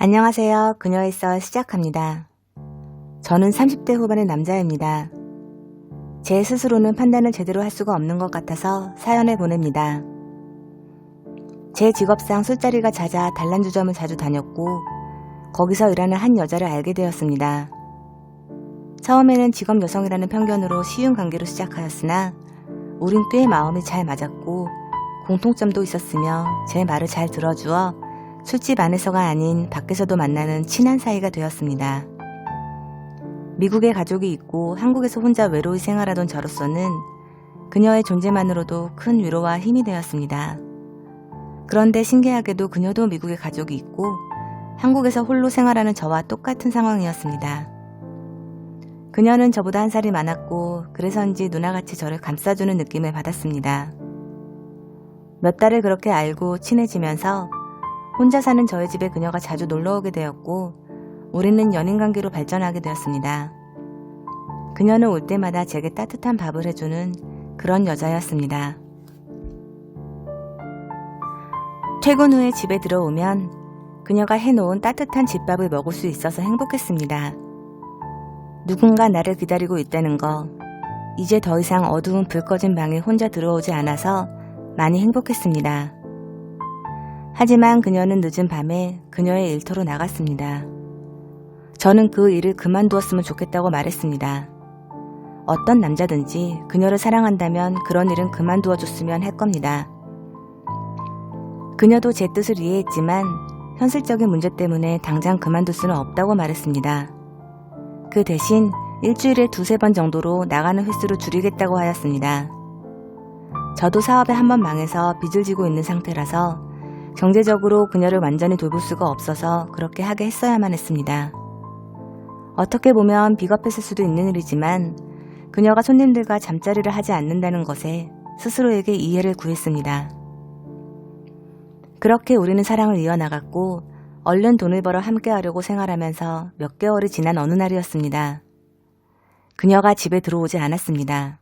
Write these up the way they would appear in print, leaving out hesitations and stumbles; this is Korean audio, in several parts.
안녕하세요. 그녀의 썰 시작합니다. 저는 30대 후반의 남자입니다. 제 스스로는 판단을 제대로 할 수가 없는 것 같아서 사연을 보냅니다. 제 직업상 술자리가 잦아 단란주점을 자주 다녔고 거기서 일하는 한 여자를 알게 되었습니다. 처음에는 직업 여성이라는 편견으로 쉬운 관계로 시작하였으나 우린 꽤 마음이 잘 맞았고 공통점도 있었으며 제 말을 잘 들어주어 술집 안에서가 아닌 밖에서도 만나는 친한 사이가 되었습니다. 미국에 가족이 있고 한국에서 혼자 외로이 생활하던 저로서는 그녀의 존재만으로도 큰 위로와 힘이 되었습니다. 그런데 신기하게도 그녀도 미국에 가족이 있고 한국에서 홀로 생활하는 저와 똑같은 상황이었습니다. 그녀는 저보다 한 살이 많았고 그래서인지 누나같이 저를 감싸주는 느낌을 받았습니다. 몇 달을 그렇게 알고 친해지면서 혼자 사는 저의 집에 그녀가 자주 놀러오게 되었고 우리는 연인관계로 발전하게 되었습니다. 그녀는 올 때마다 제게 따뜻한 밥을 해주는 그런 여자였습니다. 퇴근 후에 집에 들어오면 그녀가 해놓은 따뜻한 집밥을 먹을 수 있어서 행복했습니다. 누군가 나를 기다리고 있다는 거, 이제 더 이상 어두운 불 꺼진 방에 혼자 들어오지 않아서 많이 행복했습니다. 하지만 그녀는 늦은 밤에 그녀의 일터로 나갔습니다. 저는 그 일을 그만두었으면 좋겠다고 말했습니다. 어떤 남자든지 그녀를 사랑한다면 그런 일은 그만두어 줬으면 할 겁니다. 그녀도 제 뜻을 이해했지만 현실적인 문제 때문에 당장 그만둘 수는 없다고 말했습니다. 그 대신 일주일에 2-3번 정도로 나가는 횟수를 줄이겠다고 하였습니다. 저도 사업에 한번 망해서 빚을 지고 있는 상태라서 경제적으로 그녀를 완전히 돌볼 수가 없어서 그렇게 하게 했어야만 했습니다. 어떻게 보면 비겁했을 수도 있는 일이지만 그녀가 손님들과 잠자리를 하지 않는다는 것에 스스로에게 이해를 구했습니다. 그렇게 우리는 사랑을 이어나갔고 얼른 돈을 벌어 함께하려고 생활하면서 몇 개월이 지난 어느 날이었습니다. 그녀가 집에 들어오지 않았습니다.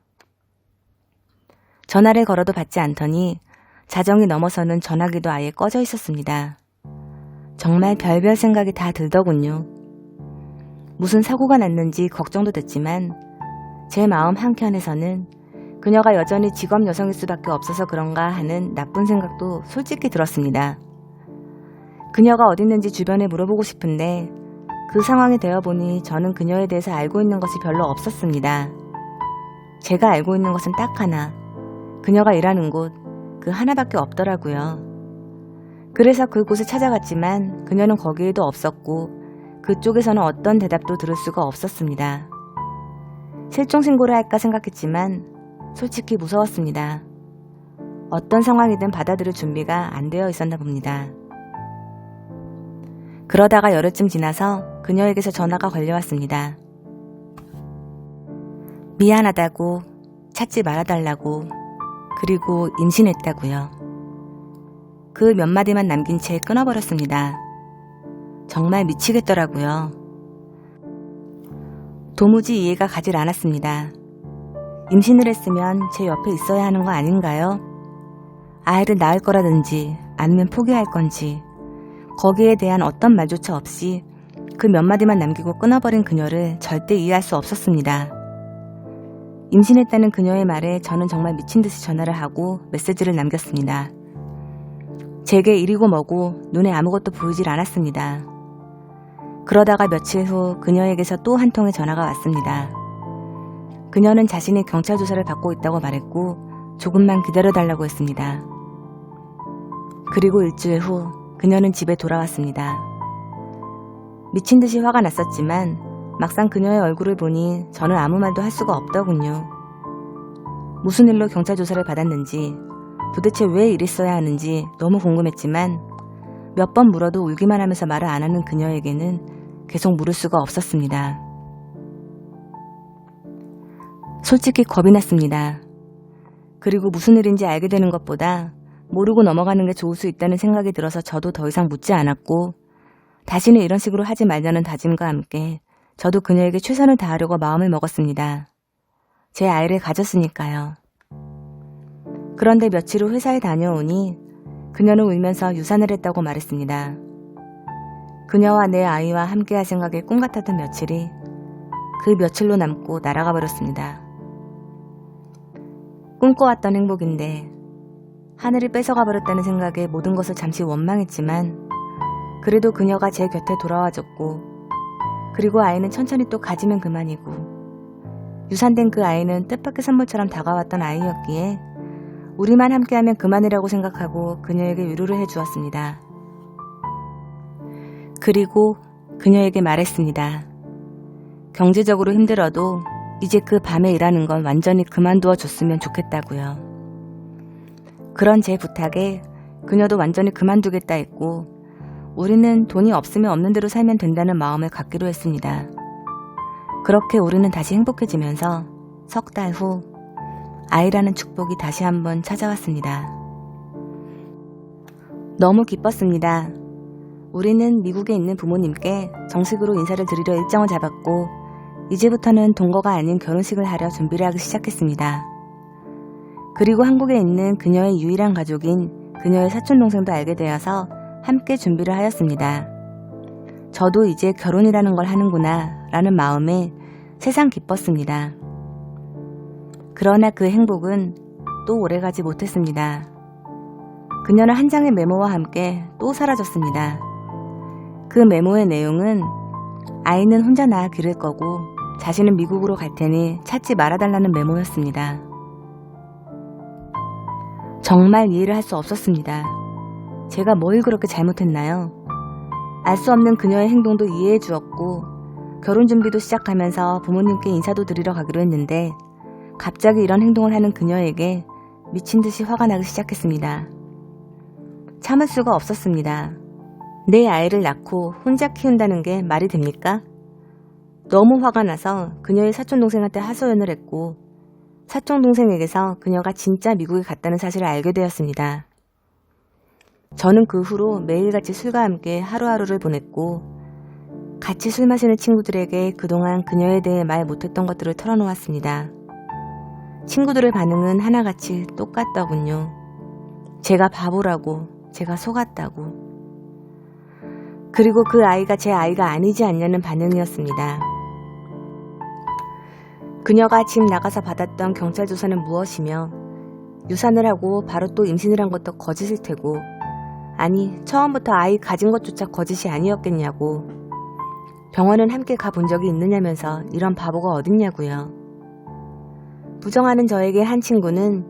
전화를 걸어도 받지 않더니 자정이 넘어서는 전화기도 아예 꺼져 있었습니다. 정말 별별 생각이 다 들더군요. 무슨 사고가 났는지 걱정도 됐지만 제 마음 한켠에서는 그녀가 여전히 직업 여성일 수밖에 없어서 그런가 하는 나쁜 생각도 솔직히 들었습니다. 그녀가 어디 있는지 주변에 물어보고 싶은데 그 상황이 되어보니 저는 그녀에 대해서 알고 있는 것이 별로 없었습니다. 제가 알고 있는 것은 딱 하나, 그녀가 일하는 곳, 그 하나밖에 없더라고요. 그래서 그곳에 찾아갔지만 그녀는 거기에도 없었고 그쪽에서는 어떤 대답도 들을 수가 없었습니다. 실종신고를 할까 생각했지만 솔직히 무서웠습니다. 어떤 상황이든 받아들일 준비가 안 되어 있었나 봅니다. 그러다가 열흘쯤 지나서 그녀에게서 전화가 걸려왔습니다. 미안하다고, 찾지 말아달라고, 그리고 임신했다고요. 그 몇 마디만 남긴 채 끊어버렸습니다. 정말 미치겠더라고요. 도무지 이해가 가질 않았습니다. 임신을 했으면 제 옆에 있어야 하는 거 아닌가요? 아이를 낳을 거라든지 아니면 포기할 건지 거기에 대한 어떤 말조차 없이 그 몇 마디만 남기고 끊어버린 그녀를 절대 이해할 수 없었습니다. 임신했다는 그녀의 말에 저는 정말 미친듯이 전화를 하고 메시지를 남겼습니다. 제게 일이고 뭐고 눈에 아무것도 보이질 않았습니다. 그러다가 며칠 후 그녀에게서 또 한 통의 전화가 왔습니다. 그녀는 자신이 경찰 조사를 받고 있다고 말했고 조금만 기다려달라고 했습니다. 그리고 일주일 후 그녀는 집에 돌아왔습니다. 미친듯이 화가 났었지만 막상 그녀의 얼굴을 보니 저는 아무 말도 할 수가 없더군요. 무슨 일로 경찰 조사를 받았는지 도대체 왜 이랬어야 하는지 너무 궁금했지만 몇 번 물어도 울기만 하면서 말을 안 하는 그녀에게는 계속 물을 수가 없었습니다. 솔직히 겁이 났습니다. 그리고 무슨 일인지 알게 되는 것보다 모르고 넘어가는 게 좋을 수 있다는 생각이 들어서 저도 더 이상 묻지 않았고 다시는 이런 식으로 하지 말자는 다짐과 함께 저도 그녀에게 최선을 다하려고 마음을 먹었습니다. 제 아이를 가졌으니까요. 그런데 며칠 후 회사에 다녀오니 그녀는 울면서 유산을 했다고 말했습니다. 그녀와 내 아이와 함께할 생각에 꿈 같았던 며칠이 그 며칠로 남고 날아가 버렸습니다. 꿈꿔왔던 행복인데 하늘이 뺏어가 버렸다는 생각에 모든 것을 잠시 원망했지만 그래도 그녀가 제 곁에 돌아와줬고 그리고 아이는 천천히 또 가지면 그만이고 유산된 그 아이는 뜻밖의 선물처럼 다가왔던 아이였기에 우리만 함께하면 그만이라고 생각하고 그녀에게 위로를 해주었습니다. 그리고 그녀에게 말했습니다. 경제적으로 힘들어도 이제 그 밤에 일하는 건 완전히 그만두어 줬으면 좋겠다고요. 그런 제 부탁에 그녀도 완전히 그만두겠다 했고 우리는 돈이 없으면 없는 대로 살면 된다는 마음을 갖기로 했습니다. 그렇게 우리는 다시 행복해지면서 석 달 후 아이라는 축복이 다시 한번 찾아왔습니다. 너무 기뻤습니다. 우리는 미국에 있는 부모님께 정식으로 인사를 드리려 일정을 잡았고 이제부터는 동거가 아닌 결혼식을 하려 준비를 하기 시작했습니다. 그리고 한국에 있는 그녀의 유일한 가족인 그녀의 사촌동생도 알게 되어서 함께 준비를 하였습니다. 저도 이제 결혼이라는 걸 하는구나 라는 마음에 세상 기뻤습니다. 그러나 그 행복은 또 오래가지 못했습니다. 그녀는 한 장의 메모와 함께 또 사라졌습니다. 그 메모의 내용은 아이는 혼자 낳아 기를 거고 자신은 미국으로 갈 테니 찾지 말아달라는 메모였습니다. 정말 이해를 할 수 없었습니다. 제가 뭘 그렇게 잘못했나요? 알 수 없는 그녀의 행동도 이해해 주었고 결혼 준비도 시작하면서 부모님께 인사도 드리러 가기로 했는데 갑자기 이런 행동을 하는 그녀에게 미친 듯이 화가 나기 시작했습니다. 참을 수가 없었습니다. 내 아이를 낳고 혼자 키운다는 게 말이 됩니까? 너무 화가 나서 그녀의 사촌동생한테 하소연을 했고 사촌동생에게서 그녀가 진짜 미국에 갔다는 사실을 알게 되었습니다. 저는 그 후로 매일같이 술과 함께 하루하루를 보냈고 같이 술 마시는 친구들에게 그동안 그녀에 대해 말 못했던 것들을 털어놓았습니다. 친구들의 반응은 하나같이 똑같더군요. 제가 바보라고, 제가 속았다고. 그리고 그 아이가 제 아이가 아니지 않냐는 반응이었습니다. 그녀가 집 나가서 받았던 경찰 조사는 무엇이며 유산을 하고 바로 또 임신을 한 것도 거짓일 테고 아니 처음부터 아이 가진 것조차 거짓이 아니었겠냐고 병원은 함께 가본 적이 있느냐면서 이런 바보가 어딨냐고요. 부정하는 저에게 한 친구는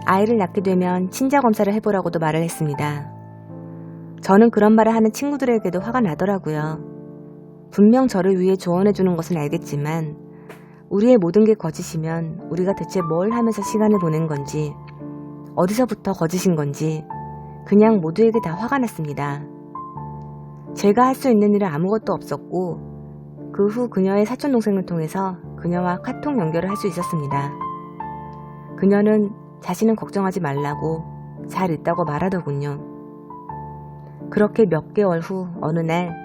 아이를 낳게 되면 친자 검사를 해보라고도 말을 했습니다. 저는 그런 말을 하는 친구들에게도 화가 나더라고요. 분명 저를 위해 조언해주는 것은 알겠지만 우리의 모든 게 거짓이면 우리가 대체 뭘 하면서 시간을 보낸 건지 어디서부터 거짓인 건지 그냥 모두에게 다 화가 났습니다. 제가 할 수 있는 일은 아무것도 없었고 그 후 그녀의 사촌동생을 통해서 그녀와 카톡 연결을 할 수 있었습니다. 그녀는 자신은 걱정하지 말라고 잘 있다고 말하더군요. 그렇게 몇 개월 후 어느 날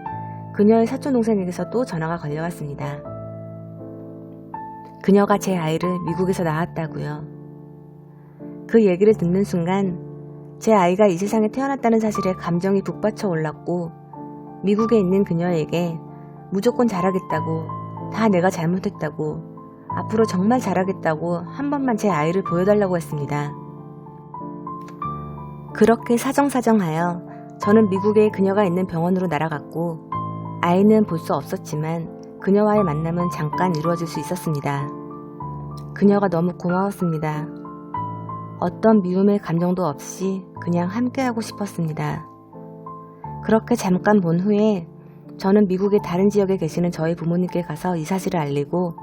그녀의 사촌동생에게서 또 전화가 걸려왔습니다. 그녀가 제 아이를 미국에서 낳았다고요. 그 얘기를 듣는 순간 제 아이가 이 세상에 태어났다는 사실에 감정이 북받쳐 올랐고 미국에 있는 그녀에게 무조건 잘하겠다고 다 내가 잘못했다고 앞으로 정말 잘하겠다고 한 번만 제 아이를 보여달라고 했습니다. 그렇게 사정사정하여 저는 미국에 그녀가 있는 병원으로 날아갔고 아이는 볼 수 없었지만 그녀와의 만남은 잠깐 이루어질 수 있었습니다. 그녀가 너무 고마웠습니다. 어떤 미움의 감정도 없이 그냥 함께하고 싶었습니다. 그렇게 잠깐 본 후에 저는 미국의 다른 지역에 계시는 저희 부모님께 가서 이 사실을 알리고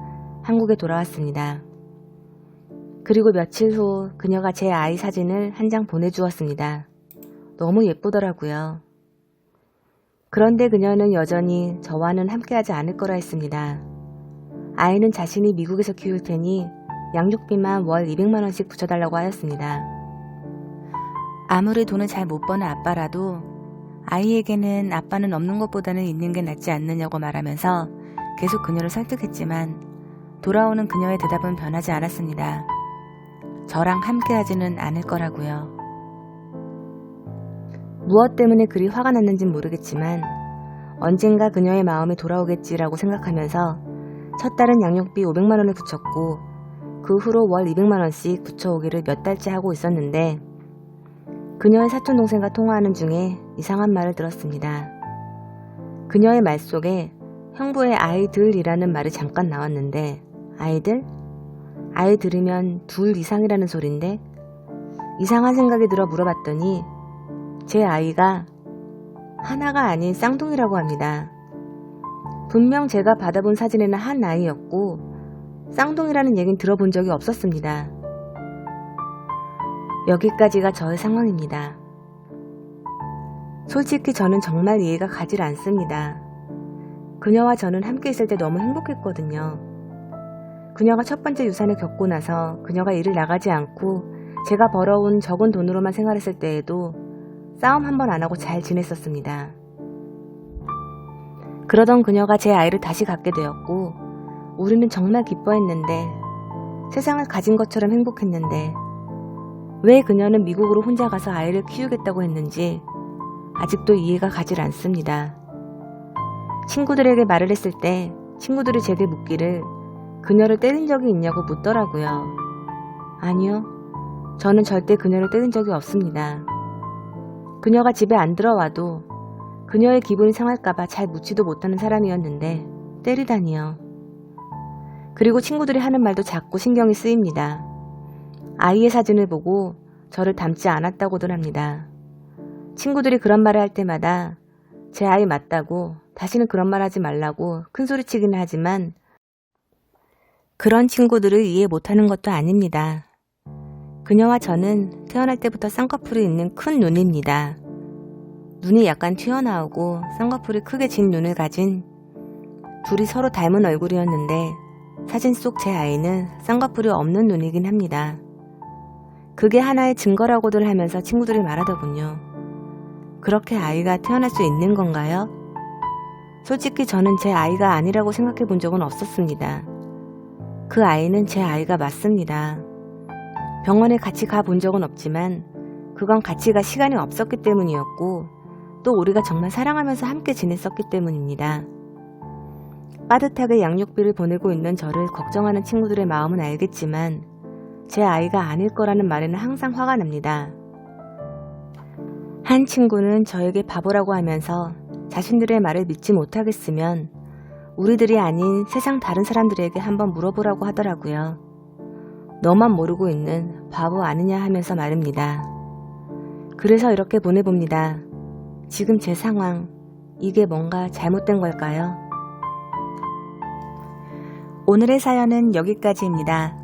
한국에 돌아왔습니다. 그리고 며칠 후 그녀가 제 아이 사진을 한 장 보내주었습니다. 너무 예쁘더라고요. 그런데 그녀는 여전히 저와는 함께하지 않을 거라 했습니다. 아이는 자신이 미국에서 키울 테니 양육비만 월 200만원씩 붙여달라고 하였습니다. 아무리 돈을 잘 못 버는 아빠라도 아이에게는 아빠는 없는 것보다는 있는 게 낫지 않느냐고 말하면서 계속 그녀를 설득했지만 돌아오는 그녀의 대답은 변하지 않았습니다. 저랑 함께하지는 않을 거라고요. 무엇 때문에 그리 화가 났는진 모르겠지만 언젠가 그녀의 마음이 돌아오겠지라고 생각하면서 첫 달은 양육비 500만원을 붙였고 그 후로 월 200만원씩 붙여오기를 몇 달째 하고 있었는데 그녀의 사촌동생과 통화하는 중에 이상한 말을 들었습니다. 그녀의 말 속에 형부의 아이들이라는 말이 잠깐 나왔는데 아이들? 아이 들으면 둘 이상이라는 소린데 이상한 생각이 들어 물어봤더니 제 아이가 하나가 아닌 쌍둥이라고 합니다. 분명 제가 받아본 사진에는 한 아이였고 쌍둥이라는 얘긴 들어본 적이 없었습니다. 여기까지가 저의 상황입니다. 솔직히 저는 정말 이해가 가질 않습니다. 그녀와 저는 함께 있을 때 너무 행복했거든요. 그녀가 첫 번째 유산을 겪고 나서 그녀가 일을 나가지 않고 제가 벌어온 적은 돈으로만 생활했을 때에도 싸움 한 번 안 하고 잘 지냈었습니다. 그러던 그녀가 제 아이를 다시 갖게 되었고 우리는 정말 기뻐했는데 세상을 가진 것처럼 행복했는데 왜 그녀는 미국으로 혼자 가서 아이를 키우겠다고 했는지 아직도 이해가 가질 않습니다. 친구들에게 말을 했을 때 친구들이 제게 묻기를 그녀를 때린 적이 있냐고 묻더라고요. 아니요. 저는 절대 그녀를 때린 적이 없습니다. 그녀가 집에 안 들어와도 그녀의 기분이 상할까봐 잘 묻지도 못하는 사람이었는데 때리다니요. 그리고 친구들이 하는 말도 자꾸 신경이 쓰입니다. 아이의 사진을 보고 저를 닮지 않았다고들 합니다. 친구들이 그런 말을 할 때마다 제 아이 맞다고 다시는 그런 말 하지 말라고 큰소리치기는 하지만 그런 친구들을 이해 못하는 것도 아닙니다. 그녀와 저는 태어날 때부터 쌍꺼풀이 있는 큰 눈입니다. 눈이 약간 튀어나오고 쌍꺼풀이 크게 진 눈을 가진 둘이 서로 닮은 얼굴이었는데 사진 속 제 아이는 쌍꺼풀이 없는 눈이긴 합니다. 그게 하나의 증거라고들 하면서 친구들이 말하더군요. 그렇게 아이가 태어날 수 있는 건가요? 솔직히 저는 제 아이가 아니라고 생각해 본 적은 없었습니다. 그 아이는 제 아이가 맞습니다. 병원에 같이 가본 적은 없지만 그건 같이 갈 시간이 없었기 때문이었고 또 우리가 정말 사랑하면서 함께 지냈었기 때문입니다. 빠듯하게 양육비를 보내고 있는 저를 걱정하는 친구들의 마음은 알겠지만 제 아이가 아닐 거라는 말에는 항상 화가 납니다. 한 친구는 저에게 바보라고 하면서 자신들의 말을 믿지 못하겠으면 우리들이 아닌 세상 다른 사람들에게 한번 물어보라고 하더라고요. 너만 모르고 있는 바보 아니냐 하면서 말입니다. 그래서 이렇게 보내봅니다. 지금 제 상황, 이게 뭔가 잘못된 걸까요? 오늘의 사연은 여기까지입니다.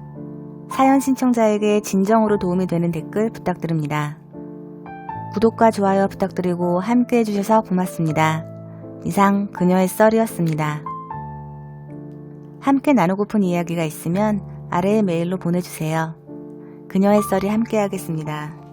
사연 신청자에게 진정으로 도움이 되는 댓글 부탁드립니다. 구독과 좋아요 부탁드리고 함께 해주셔서 고맙습니다. 이상 그녀의 썰이었습니다. 함께 나누고픈 이야기가 있으면 아래의 메일로 보내주세요. 그녀의 썰이 함께 하겠습니다.